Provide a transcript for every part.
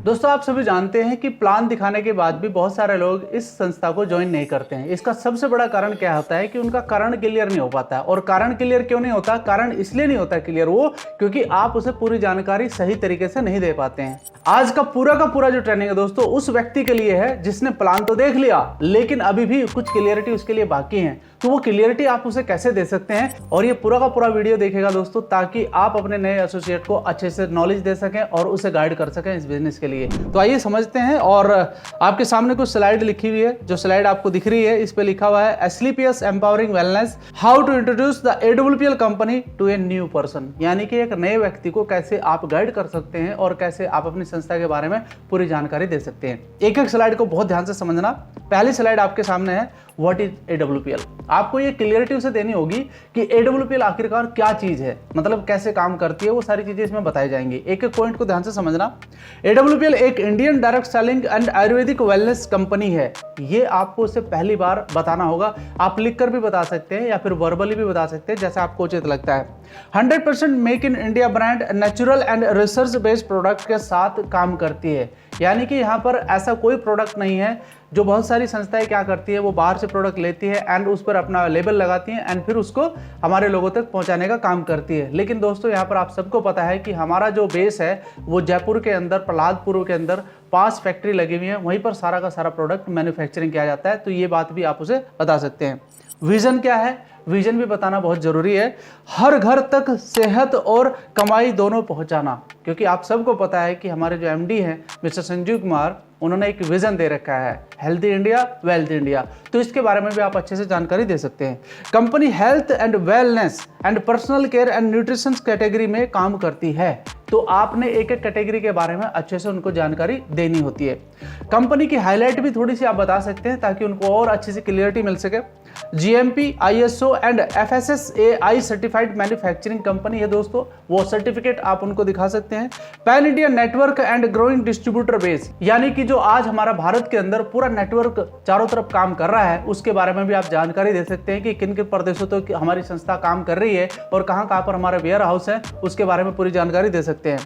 दोस्तों आप सभी जानते हैं कि प्लान दिखाने के बाद भी बहुत सारे लोग इस संस्था को ज्वाइन नहीं करते हैं। इसका सबसे बड़ा कारण क्या होता है कि उनका कारण क्लियर नहीं हो पाता है। और कारण क्लियर क्यों नहीं होता? कारण इसलिए नहीं होता क्लियर वो क्योंकि आप उसे पूरी जानकारी सही तरीके से नहीं दे पाते हैं। आज का पूरा जो ट्रेनिंग है दोस्तों उस व्यक्ति के लिए है जिसने प्लान तो देख लिया लेकिन अभी भी कुछ क्लियरिटी उसके लिए बाकी है। तो वो क्लियरिटी आप उसे कैसे दे सकते हैं, और ये पूरा का पूरा वीडियो देखेगा दोस्तों ताकि आप अपने नए एसोसिएट को अच्छे से नॉलेज दे सकें और उसे गाइड कर सकें इस बिजनेस के लिए। तो आइए समझते हैं। और आपके सामने कुछ स्लाइड लिखी हुई है, जो स्लाइड आपको दिख रही है इस पे लिखा हुआ है एसलीपीएस empowering wellness, how to introduce the AWPL company to a new person. यानी कि एक नए व्यक्ति को कैसे आप गाइड कर सकते हैं और कैसे आप अपनी संस्था के बारे में पूरी जानकारी दे सकते हैं। एक एक स्लाइड को बहुत ध्यान से समझना। पहली स्लाइड आपके सामने है व्हाट इज एडब्ल्यूपीएल। आपको ये क्लियरिटी उसे देनी होगी कि एडब्ल्यूपीएल आखिरकार क्या चीज है, मतलब कैसे काम करती है, वो सारी चीजें इसमें बताई जाएंगी। एक एक पॉइंट को ध्यान से समझना। एडब्ल्यूपीएल एक Indian direct selling and Ayurvedic wellness company है। ये आपको उसे पहली बार बताना होगा। आप लिखकर भी बता सकते हैं या फिर वर्बली भी बता सकते हैं, जैसे आपको उचित लगता है। 100% make in India brand natural and research based product के साथ काम करती है। यानी कि यहाँ पर ऐसा कोई प्रोडक्ट नहीं है जो बहुत सारी संस्थाएं क्या करती है, वो बाहर से प्रोडक्ट लेती है एंड उस पर अपना लेबल लगाती हैं एंड फिर उसको हमारे लोगों तक पहुंचाने का काम करती है। लेकिन दोस्तों यहाँ पर आप सबको पता है कि हमारा जो बेस है वो जयपुर के अंदर, प्रहलादपुर के अंदर 5 फैक्ट्री लगी हुई है, वहीं पर सारा का सारा प्रोडक्ट मैन्युफैक्चरिंग किया जाता है। तो ये बात भी आप उसे बता सकते हैं। विजन क्या है, विजन भी बताना बहुत जरूरी है। हर घर तक सेहत और कमाई दोनों पहुंचाना, क्योंकि आप सबको पता है कि हमारे जो एमडी हैं मिस्टर संजीव कुमार, उन्होंने एक विजन दे रखा है हेल्थी इंडिया वेल्थ इंडिया। तो इसके बारे में भी आप अच्छे से जानकारी दे सकते हैं। Company health and wellness and personal care and nutrition category में काम करती है। तो आपने एक एक कैटेगरी के बारे में अच्छे से उनको जानकारी देनी होती है। कंपनी की हाईलाइट भी थोड़ी सी आप बता सकते हैं ताकि उनको और अच्छी सी क्लियरिटी मिल सके। GMP, ISO and FSSAI certified manufacturing company है दोस्तों, वो सर्टिफिकेट आप उनको दिखा सकते हैं। Pan India network and growing distributor base, यानी कि जो आज हमारा भारत के अंदर पूरा नेटवर्क चारों तरफ काम कर रहा है उसके बारे में भी आप जानकारी दे सकते हैं कि किन किन प्रदेशों तक तो हमारी संस्था काम कर रही है और कहां पर हमारा वेयर हाउस है, उसके बारे में पूरी जानकारी दे सकते हैं।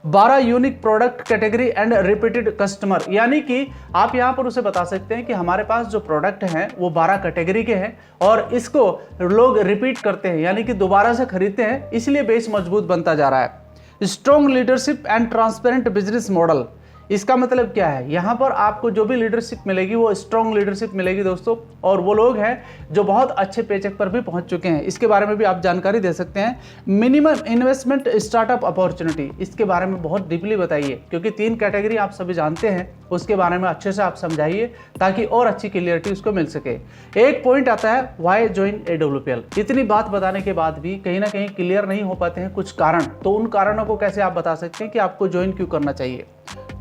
12 unique product category and repeated customer, यानी कि आप यहां पर उसे बता सकते हैं कि हमारे पास जो प्रोडक्ट हैं वो 12 कैटेगरी के हैं और इसको लोग रिपीट करते हैं, यानी कि दोबारा से खरीदते हैं, इसलिए बेस मजबूत बनता जा रहा है। Strong leadership and transparent business model, इसका मतलब क्या है? यहाँ पर आपको जो भी लीडरशिप मिलेगी वो स्ट्रॉन्ग लीडरशिप मिलेगी दोस्तों, और वो लोग हैं जो बहुत अच्छे पेचेक पर भी पहुंच चुके हैं। इसके बारे में भी आप जानकारी दे सकते हैं। मिनिमम इन्वेस्टमेंट स्टार्टअप अपॉर्चुनिटी, इसके बारे में बहुत डीपली बताइए, क्योंकि 3 कैटेगरी आप सभी जानते हैं, उसके बारे में अच्छे से आप समझाइए ताकि और अच्छी क्लियरिटी उसको मिल सके। एक पॉइंट आता है व्हाई ज्वाइन एडब्ल्यूपीएल। इतनी बात बताने के बाद भी कहीं ना कहीं क्लियर नहीं हो पाते हैं कुछ कारण, तो उन कारणों को कैसे आप बता सकते हैं कि आपको ज्वाइन क्यों करना चाहिए।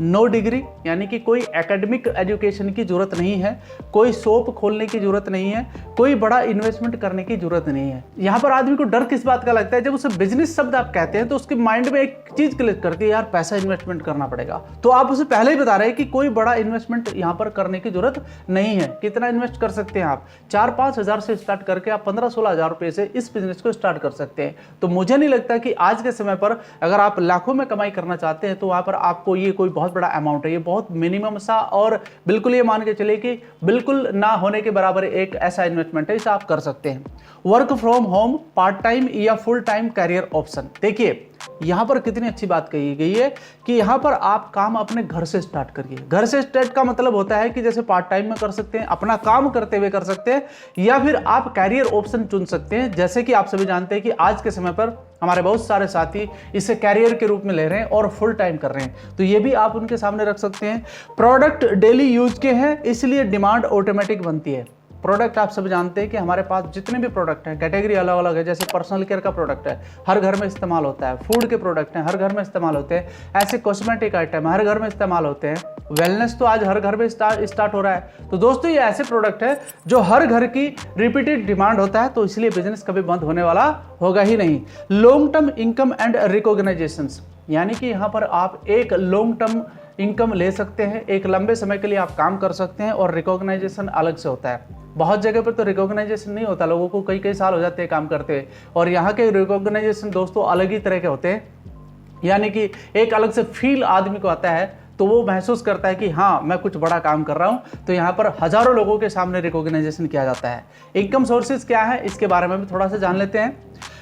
नो डिग्री, यानी कि कोई एकेडमिक एजुकेशन की जरूरत नहीं है, कोई शॉप खोलने की जरूरत नहीं है, कोई बड़ा इन्वेस्टमेंट करने की जरूरत नहीं है। यहाँ पर आदमी को डर किस बात का लगता है? जब उसे बिजनेस शब्द आप कहते हैं तो उसके माइंड में एक चीज क्लिक करती है, यार पैसा इन्वेस्टमेंट करना पड़ेगा। तो आप उसे पहले ही बता रहे हैं कि कोई बड़ा इन्वेस्टमेंट यहाँ पर करने की जरूरत नहीं है। कितना इन्वेस्ट कर सकते हैं आप? 4-5 हज़ार से स्टार्ट करके आप 15-16 हज़ार रुपए से इस बिजनेस को स्टार्ट कर सकते हैं। तो मुझे नहीं लगता कि आज के समय पर अगर आप लाखों में कमाई करना चाहते हैं तो वहां पर आपको ये कोई बहुत बड़ा अमाउंट है, ये बहुत मिनिमम सा और बिल्कुल ये मान के चलिए कि बिल्कुल ना होने के बराबर एक ऐसा इन्वेस्टमेंट है, इसे आप कर सकते हैं। Work from home, part time या फुल टाइम कैरियर ऑप्शन। देखिए यहां पर कितनी अच्छी बात कही गई है कि यहां पर आप काम अपने घर से स्टार्ट करिए। घर से स्टार्ट का मतलब होता है कि जैसे पार्ट टाइम में कर सकते हैं, अपना काम करते हुए कर सकते हैं, या फिर आप कैरियर ऑप्शन चुन सकते हैं। जैसे कि आप सभी जानते हैं कि आज के समय पर हमारे बहुत सारे साथी इसे कैरियर के रूप में ले रहे हैं और फुल टाइम कर रहे हैं, तो ये भी आप उनके सामने रख सकते हैं। प्रोडक्ट डेली यूज के हैं इसलिए डिमांड ऑटोमेटिक बनती है। प्रोडक्ट आप सब जानते हैं कि हमारे पास जितने भी प्रोडक्ट हैं कैटेगरी अलग अलग है। जैसे पर्सनल केयर का प्रोडक्ट है, हर घर में इस्तेमाल होता है। फूड के प्रोडक्ट हैं, हर घर में इस्तेमाल होते हैं। ऐसे कॉस्मेटिक आइटम हर घर में इस्तेमाल होते हैं। वेलनेस तो आज हर घर में स्टार्ट हो रहा है। तो दोस्तों ये ऐसे प्रोडक्ट है जो हर घर की रिपीटेड डिमांड होता है, तो इसलिए बिजनेस कभी बंद होने वाला होगा ही नहीं। Long term income and recognisation, यानी कि यहाँ पर आप एक लॉन्ग टर्म इनकम ले सकते हैं, एक लंबे समय के लिए आप काम कर सकते हैं, और रिकॉग्नाइजेशन अलग से होता है। बहुत जगह पर तो रिकॉग्नाइजेशन नहीं होता, लोगों को कई साल हो जाते हैं काम करते हैं, और यहाँ के रिकॉग्नाइजेशन दोस्तों अलग ही तरह के होते हैं। यानी कि एक अलग से फील आदमी को आता है तो वो महसूस करता है कि हाँ मैं कुछ बड़ा काम कर रहा हूँ, तो यहाँ पर हजारों लोगों के सामने रिकॉग्नाइजेशन किया जाता है। इनकम सोर्सेज क्या है इसके बारे में भी थोड़ा सा जान लेते हैं।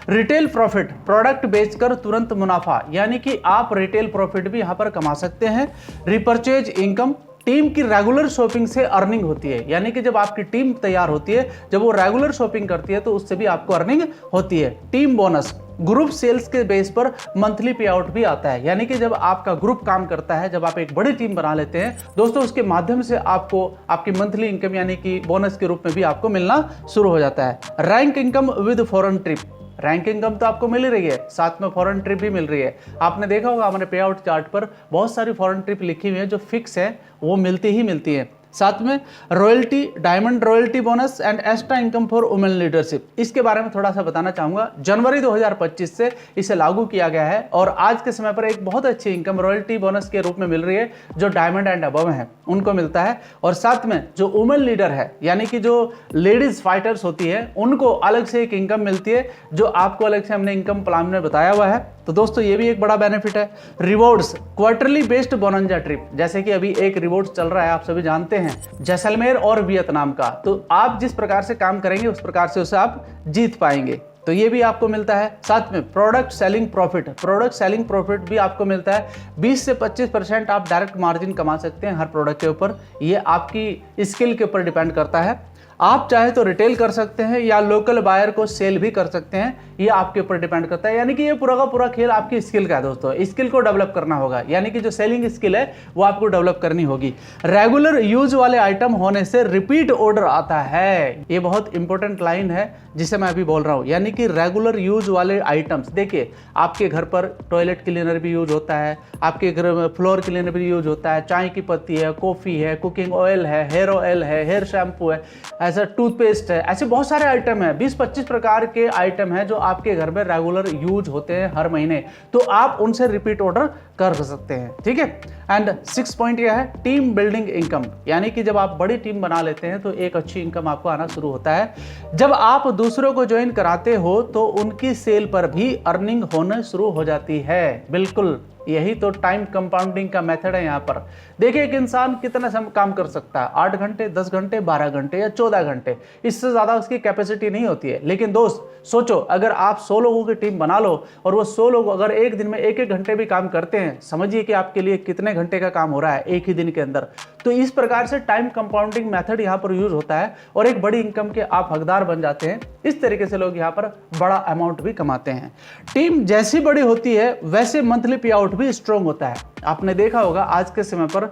रिटेल प्रॉफिट, प्रोडक्ट बेचकर तुरंत मुनाफा, यानी कि आप रिटेल प्रॉफिट भी यहाँ पर कमा सकते हैं। रिपर्चेज इनकम, टीम की रेगुलर शॉपिंग से अर्निंग होती है, यानी कि जब आपकी टीम तैयार होती है, जब वो रेगुलर शॉपिंग करती है तो उससे भी आपको अर्निंग होती है। टीम बोनस, ग्रुप सेल्स के बेस पर मंथली पे आउट भी आता है, यानी कि जब आपका ग्रुप काम करता है, जब आप एक बड़ी टीम बना लेते हैं दोस्तों, उसके माध्यम से आपको आपकी मंथली इनकम यानी कि बोनस के रूप में भी आपको मिलना शुरू हो जाता है। Rank income with foreign trip, rank income तो आपको मिल ही रही है, साथ में फॉरेन ट्रिप भी मिल रही है। आपने देखा होगा हमारे पे आउट चार्ट पर बहुत सारी फॉरेन ट्रिप लिखी हुई है जो फिक्स है, वो मिलती ही मिलती है। साथ में royalty, diamond royalty bonus and extra income for women leadership, इसके बारे में थोड़ा सा बताना चाहूंगा। जनवरी 2025 से इसे लागू किया गया है और आज के समय पर एक बहुत अच्छी इनकम रॉयल्टी बोनस के रूप में मिल रही है जो डायमंड एंड अबव है उनको मिलता है। और साथ में जो वुमेन लीडर है यानी कि जो लेडीज फाइटर्स होती है उनको अलग से एक इनकम मिलती है जो आपको अलग से हमने इनकम प्लान में बताया हुआ है। तो दोस्तों ये भी एक बड़ा बेनिफिट है। रिवॉर्ड्स, क्वार्टरली बेस्ड बोनंजा ट्रिप, जैसे कि अभी एक रिवॉर्ड चल रहा है आप सभी जानते हैं जैसलमेर और वियतनाम का, तो आप जिस प्रकार से काम करेंगे उस प्रकार से उसे आप जीत पाएंगे, तो ये भी आपको मिलता है। साथ में product selling profit, product selling profit भी आपको मिलता है। 20 से 25% आप डायरेक्ट मार्जिन कमा सकते हैं हर प्रोडक्ट के ऊपर, ये आपकी स्किल के ऊपर डिपेंड करता है। आप चाहे तो रिटेल कर सकते हैं या लोकल बायर को सेल भी कर सकते हैं, ये आपके ऊपर डिपेंड करता है। यानी कि ये पूरा का पूरा खेल आपकी स्किल का है दोस्तों, स्किल को डेवलप करना होगा, यानी कि जो सेलिंग स्किल है वो आपको डेवलप करनी होगी। रेगुलर यूज वाले आइटम होने से रिपीट ऑर्डर आता है, ये बहुत इंपॉर्टेंट लाइन है जिसे मैं अभी बोल रहा हूँ, यानी कि रेगुलर यूज वाले आइटम्स। देखिए आपके घर पर टॉयलेट क्लीनर भी यूज होता है, आपके घर में फ्लोर क्लीनर भी यूज होता है, चाय की पत्ती है, कॉफ़ी है, कुकिंग ऑयल है, हेयर ऑयल है, हेयर शैम्पू है, ऐसा टूथपेस्ट है, ऐसे बहुत सारे आइटम है, 20-25 प्रकार के आइटम है जो आपके घर में रेगुलर यूज होते हैं हर महीने, तो आप उनसे रिपीट ऑर्डर कर सकते हैं, ठीक है। एंड 6 पॉइंट यह है टीम बिल्डिंग इनकम, यानी कि जब आप बड़ी टीम बना लेते हैं तो एक अच्छी इनकम आपको आना शुरू होता है। जब आप दूसरों को ज्वाइन कराते हो तो उनकी सेल पर भी अर्निंग होना शुरू हो जाती है। बिल्कुल यही तो टाइम कंपाउंडिंग का मेथड है। यहाँ पर देखिए एक इंसान कितना काम कर सकता है, 8 घंटे, 10 घंटे, 12 घंटे या 14 घंटे, इससे ज़्यादा उसकी कैपेसिटी नहीं होती है। लेकिन दोस्त सोचो, अगर आप 100 लोगों की टीम बना लो और वो 100 लोग अगर एक दिन में 1-1 घंटे भी काम करते हैं, समझिए कि आपके लिए कितने घंटे का काम हो रहा है एक ही दिन के अंदर। तो इस प्रकार से टाइम कंपाउंडिंग मेथड यहाँ पर यूज होता है और एक बड़ी इनकम के आप हकदार बन जाते हैं। इस तरीके से लोग यहाँ पर बड़ा अमाउंट भी कमाते हैं। टीम जैसी बड़ी होती है वैसे मंथली पे आउट भी स्ट्रॉन्ग होता है। आपने देखा होगा आज के समय पर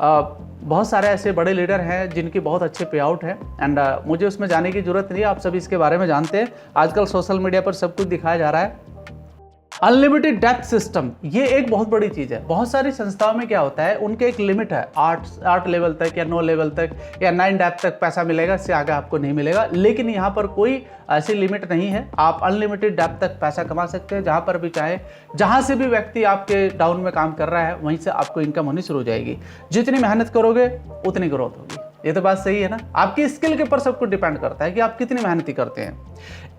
बहुत सारे ऐसे बड़े लीडर हैं जिनकी बहुत अच्छे पे आउट है एंड मुझे उसमें जाने की जरूरत नहीं है, आप सभी इसके बारे में जानते हैं। आजकल सोशल मीडिया पर सब कुछ दिखाया जा रहा है। अनलिमिटेड डेप्थ सिस्टम, ये एक बहुत बड़ी चीज है। बहुत सारी संस्थाओं में क्या होता है, उनके एक लिमिट है, 8 लेवल तक या 9 लेवल तक या 9 डेप्थ तक पैसा मिलेगा, इससे आगे आपको नहीं मिलेगा। लेकिन यहाँ पर कोई ऐसी लिमिट नहीं है, आप अनलिमिटेड डेप्थ तक पैसा कमा सकते हैं, जहाँ पर भी चाहे, जहाँ से भी व्यक्ति आपके डाउन में काम कर रहा है वहीं से आपको इनकम होनी शुरू हो जाएगी। जितनी मेहनत करोगे उतनी ग्रोथ होगी। ये तो बात सही है ना। आपकी स्किल के ऊपर सब कुछ डिपेंड करता है कि आप कितनी मेहनती करते हैं।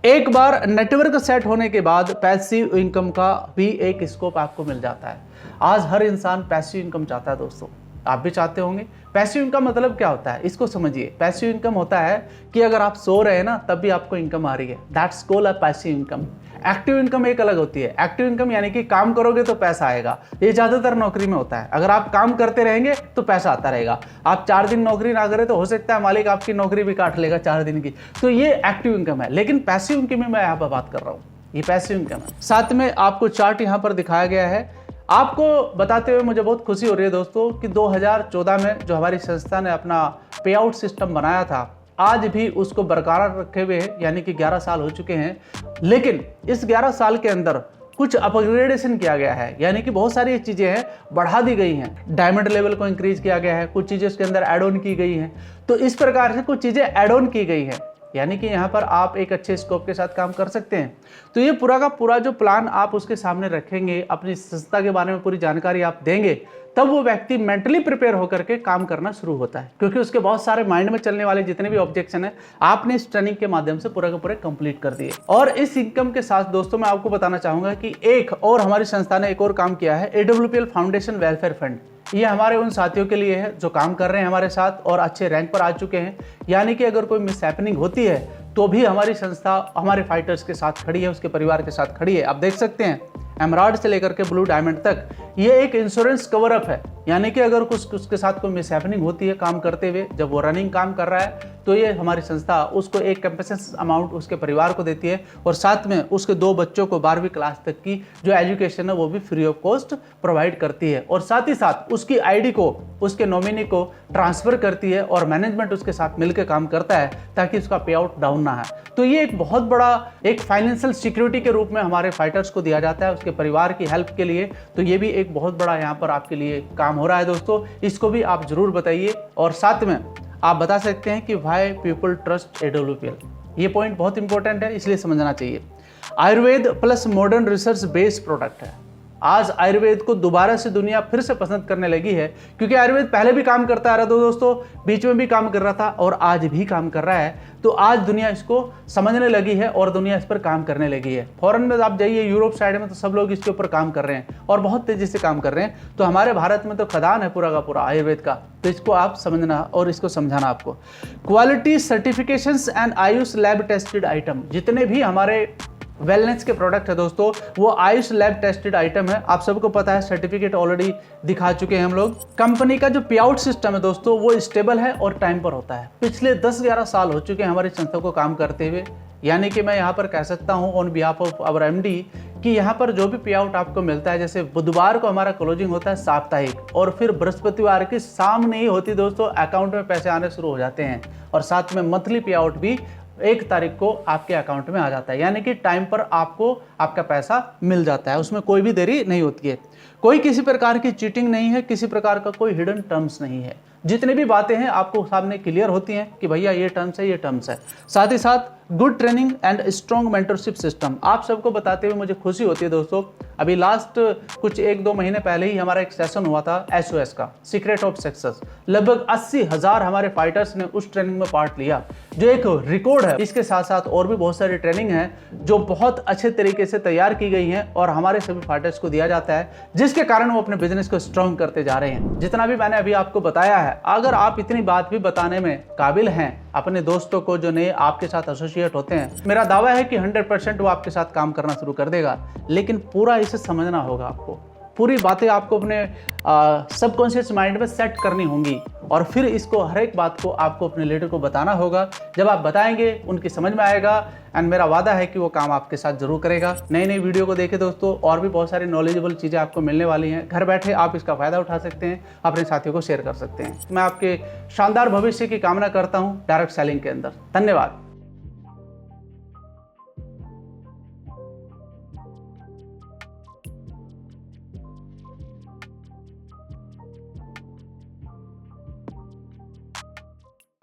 एक बार नेटवर्क सेट होने के बाद पैसिव इनकम का भी एक स्कोप आपको मिल जाता है। आज हर इंसान पैसिव इनकम चाहता है दोस्तों, आप भी चाहते होंगे। पैसिव इनकम मतलब क्या होता है, इसको समझिए। पैसिव इनकम होता है कि अगर आप सो रहे हैं ना तब भी आपको इनकम आ रही है, that's called a passive income. Active income एक अलग होती है। एक्टिव इनकम यानी कि काम करोगे तो पैसा आएगा, ये ज्यादातर नौकरी में होता है। अगर आप काम करते रहेंगे तो पैसा आता रहेगा। आप 4 दिन नौकरी ना करें तो हो सकता है मालिक आपकी नौकरी भी काट लेगा 4 दिन की, तो ये एक्टिव इनकम है। लेकिन पैसिव इनकम में मैं यहाँ पर बात कर रहा हूँ, ये पैसिव इनकम है। साथ में आपको चार्ट यहाँ पर दिखाया गया है। आपको बताते हुए मुझे बहुत खुशी हो रही है दोस्तों कि 2014 में जो हमारी संस्था ने अपना पे आउट सिस्टम बनाया था, आज भी उसको बरकरार रखे हुए हैं, यानी कि 11 साल हो चुके हैं। लेकिन इस 11 साल के अंदर कुछ अपग्रेडेशन किया गया है, यानी कि बहुत सारी चीजें हैं बढ़ा दी गई हैं। डायमंड लेवल को इंक्रीज किया गया है, कुछ चीजें उसके अंदर ऐड ऑन की गई हैं। तो इस प्रकार से कुछ चीजें ऐड ऑन की गई हैं, यानी कि यहाँ पर आप एक अच्छे स्कोप के साथ काम कर सकते हैं। तो ये पूरा का पूरा जो प्लान आप उसके सामने रखेंगे, अपनी संस्था के बारे में पूरी जानकारी आप देंगे, तब वो व्यक्ति मेंटली प्रिपेयर होकर के काम करना शुरू होता है, क्योंकि उसके बहुत सारे माइंड में चलने वाले जितने भी ऑब्जेक्शन है आपने इस ट्रेनिंग के माध्यम से पूरा का पूरे कंप्लीट कर दिए। और इस इनकम के साथ दोस्तों मैं आपको बताना चाहूंगा कि एक और हमारी संस्था ने एक और काम किया है, AWPL फाउंडेशन वेलफेयर फंड। ये हमारे उन साथियों के लिए है जो काम कर रहे हैं हमारे साथ और अच्छे रैंक पर आ चुके हैं। यानी कि अगर कोई मिसहैपनिंग होती है तो भी हमारी संस्था हमारे फाइटर्स के साथ खड़ी है, उसके परिवार के साथ खड़ी है। आप देख सकते हैं एमराल्ड से लेकर के ब्लू डायमंड तक ये एक इंश्योरेंस कवर अप है। यानी कि अगर कुछ उसके साथ कोई मिसहैपनिंग होती है काम करते हुए, जब वो रनिंग काम कर रहा है, तो ये हमारी संस्था उसको एक कंपेंसेशन अमाउंट उसके परिवार को देती है और साथ में उसके 2 बच्चों को 12वीं क्लास तक की जो एजुकेशन है वो भी फ्री ऑफ कॉस्ट प्रोवाइड करती है और साथ ही साथ उसकी आईडी को उसके नॉमिनी को ट्रांसफर करती है और मैनेजमेंट उसके साथ मिलकर काम करता है ताकि उसका पे आउट डाउन ना है। तो ये एक बहुत बड़ा एक फाइनेंशियल सिक्योरिटी के रूप में हमारे फाइटर्स को दिया जाता है उसके परिवार की हेल्प के लिए। तो ये भी एक बहुत बड़ा यहाँ पर आपके लिए काम हो रहा है दोस्तों, इसको भी आप जरूर बताइए और साथ में आप बता सकते हैं कि व्हाई पीपल ट्रस्ट AWPL। ये पॉइंट बहुत इंपॉर्टेंट है, इसलिए समझना चाहिए। Ayurveda plus modern research based product है। आज आयुर्वेद को दोबारा से दुनिया फिर से पसंद करने लगी है क्योंकि आयुर्वेद पहले भी काम करता आ रहा था दोस्तों, बीच में भी काम कर रहा था और आज भी काम कर रहा है। तो आज दुनिया इसको समझने लगी है और दुनिया इस पर काम करने लगी है। फॉरेन में आप जाइए, यूरोप साइड में, तो सब लोग इसके ऊपर काम कर रहे हैं और बहुत तेजी से काम कर रहे हैं। तो हमारे भारत में तो खदान है पूरा का पूरा आयुर्वेद का। तो इसको आप समझना और इसको समझाना आपको। Quality certifications and Ayush lab tested item, जितने भी हमारे वेलनेस के प्रोडक्ट है दोस्तों वो आयुष लैब टेस्टेड आइटम है। आप सबको पता है, सर्टिफिकेट ऑलरेडी दिखा चुके हैं हम लोग। कंपनी का जो पे आउट सिस्टम है दोस्तों वो स्टेबल है और टाइम पर होता है। पिछले 10-11 साल हो चुके हैं हमारी संस्था को काम करते हुए। यानी कि मैं यहाँ पर कह सकता हूँ on behalf of our MD कि यहाँ पर जो भी पे आउट आपको मिलता है, जैसे बुधवार को हमारा क्लोजिंग होता है साप्ताहिक और फिर बृहस्पतिवार की शाम नहीं होती दोस्तों, अकाउंट में पैसे आने शुरू हो जाते हैं और साथ में मंथली पे आउट भी 1 तारीख को आपके अकाउंट में आ जाता है। यानी कि टाइम पर आपको आपका पैसा मिल जाता है, उसमें कोई भी देरी नहीं होती है। कोई किसी प्रकार की चीटिंग नहीं है, किसी प्रकार का कोई हिडन टर्म्स नहीं है। जितनी भी बातें हैं आपको सामने क्लियर होती हैं कि भैया ये टर्म्स है, ये टर्म्स है। साथ ही साथ good training and strong mentorship system आप सबको बताते हुए मुझे खुशी होती है दोस्तों। अभी लास्ट कुछ 1-2 महीने पहले ही हमारा एक सेशन हुआ था SOS का, सीक्रेट ऑफ सक्सेस। लगभग 80,000 हमारे फाइटर्स ने उस ट्रेनिंग में पार्ट लिया, जो एक रिकॉर्ड है। इसके साथ साथ और भी बहुत सारी ट्रेनिंग है जो बहुत अच्छे तरीके से तैयार की गई है और हमारे सभी फाइटर्स को दिया जाता है, जिसके कारण वो अपने बिजनेस को स्ट्रॉन्ग करते जा रहे हैं। जितना भी मैंने अभी आपको बताया है, अगर आप इतनी बात भी बताने में काबिल हैं अपने दोस्तों को जो नए आपके साथ एसोसिएट होते हैं, मेरा दावा है कि 100% वो आपके साथ काम करना शुरू कर देगा। लेकिन पूरा इसे समझना होगा आपको, पूरी बातें आपको अपने सबकॉन्शियस माइंड में सेट करनी होंगी और फिर इसको हर एक बात को आपको अपने लीडर को बताना होगा। जब आप बताएंगे उनकी समझ में आएगा एंड मेरा वादा है कि वो काम आपके साथ जरूर करेगा। नई नई वीडियो को देखें दोस्तों, और भी बहुत सारी नॉलेजेबल चीज़ें आपको मिलने वाली हैं। घर बैठे आप इसका फ़ायदा उठा सकते हैं, अपने साथियों को शेयर कर सकते हैं। मैं आपके शानदार भविष्य की कामना करता हूँ डायरेक्ट सेलिंग के अंदर। धन्यवाद।